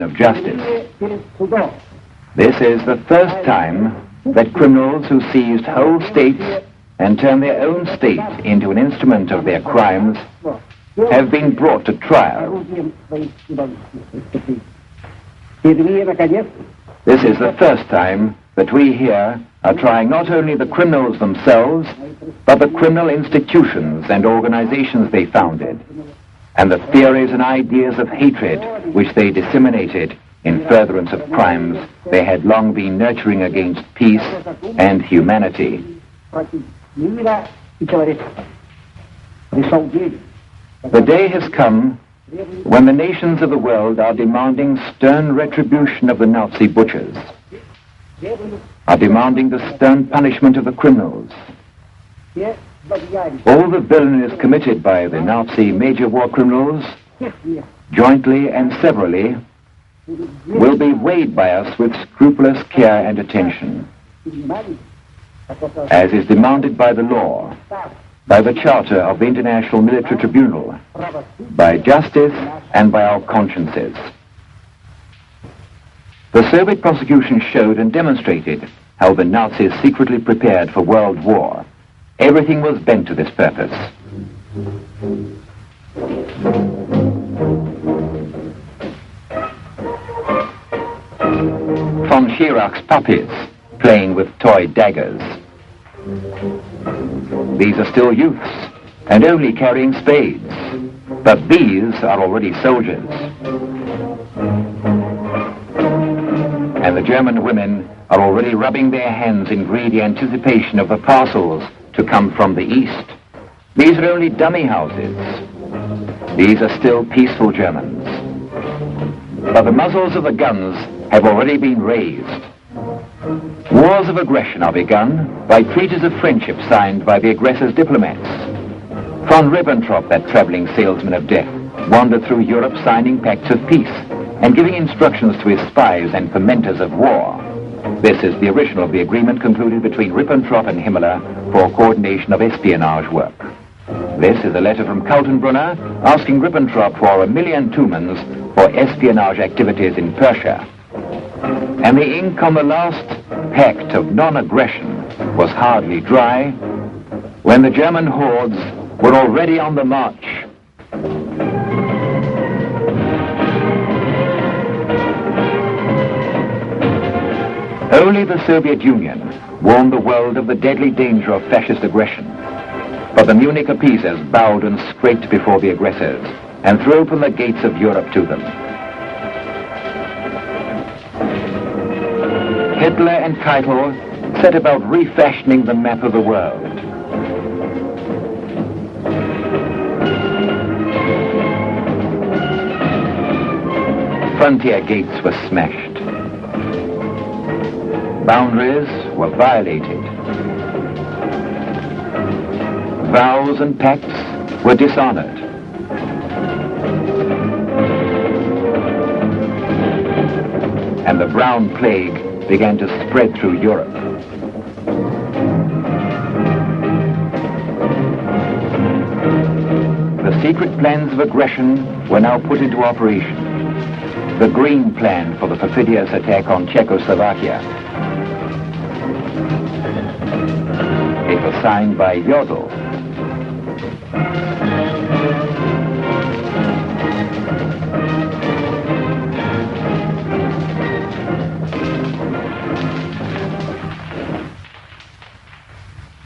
of justice. This is the first time that criminals who seized whole states and turned their own state into an instrument of their crimes have been brought to trial. This is the first time that we here are trying not only the criminals themselves, but the criminal institutions and organizations they founded, and the theories and ideas of hatred which they disseminated in furtherance of crimes they had long been nurturing against peace and humanity. The day has come when the nations of the world are demanding stern retribution of the Nazi butchers, are demanding the stern punishment of the criminals. All the villainies committed by the Nazi major war criminals, jointly and severally, will be weighed by us with scrupulous care and attention, as is demanded by the law, by the Charter of the International Military Tribunal, by justice and by our consciences. The Soviet prosecution showed and demonstrated how the Nazis secretly prepared for World War. Everything was bent to this purpose. Von Schirach's puppies playing with toy daggers. These are still youths and only carrying spades, but these are already soldiers. And the German women are already rubbing their hands in greedy anticipation of the parcels to come from the east. These are only dummy houses. These are still peaceful Germans. But the muzzles of the guns have already been raised. Wars of aggression are begun by treaties of friendship signed by the aggressor's diplomats. Von Ribbentrop, that traveling salesman of death, wandered through Europe signing pacts of peace and giving instructions to his spies and fomenters of war. This is the original of the agreement concluded between Ribbentrop and Himmler for coordination of espionage work. This is a letter from Kaltenbrunner asking Ribbentrop for 1,000,000 tumens for espionage activities in Persia. And the ink on the last pact of non-aggression was hardly dry when the German hordes were already on the march. Only the Soviet Union warned the world of the deadly danger of fascist aggression. But the Munich appeasers bowed and scraped before the aggressors and threw open the gates of Europe to them. Hitler and Keitel set about refashioning the map of the world. Frontier gates were smashed. Boundaries were violated. Vows and pacts were dishonored. And the brown plague began to spread through Europe. The secret plans of aggression were now put into operation. The Green Plan for the perfidious attack on Czechoslovakia. It was signed by Jodl.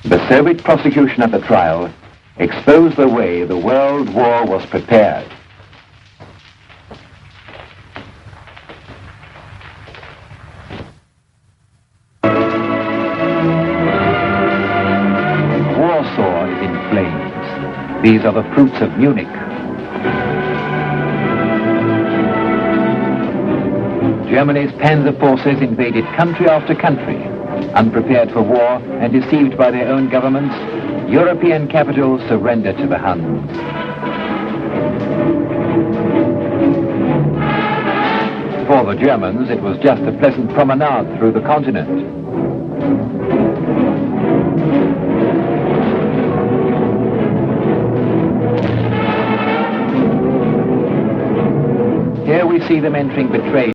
The Soviet prosecution at the trial exposed the way the World War was prepared. Warsaw is in flames. These are the fruits of Munich. Germany's panzer forces invaded country after country. Unprepared for war and deceived by their own governments, European capitals surrendered to the Huns. For the Germans, it was just a pleasant promenade through the continent. Here we see them entering betrayed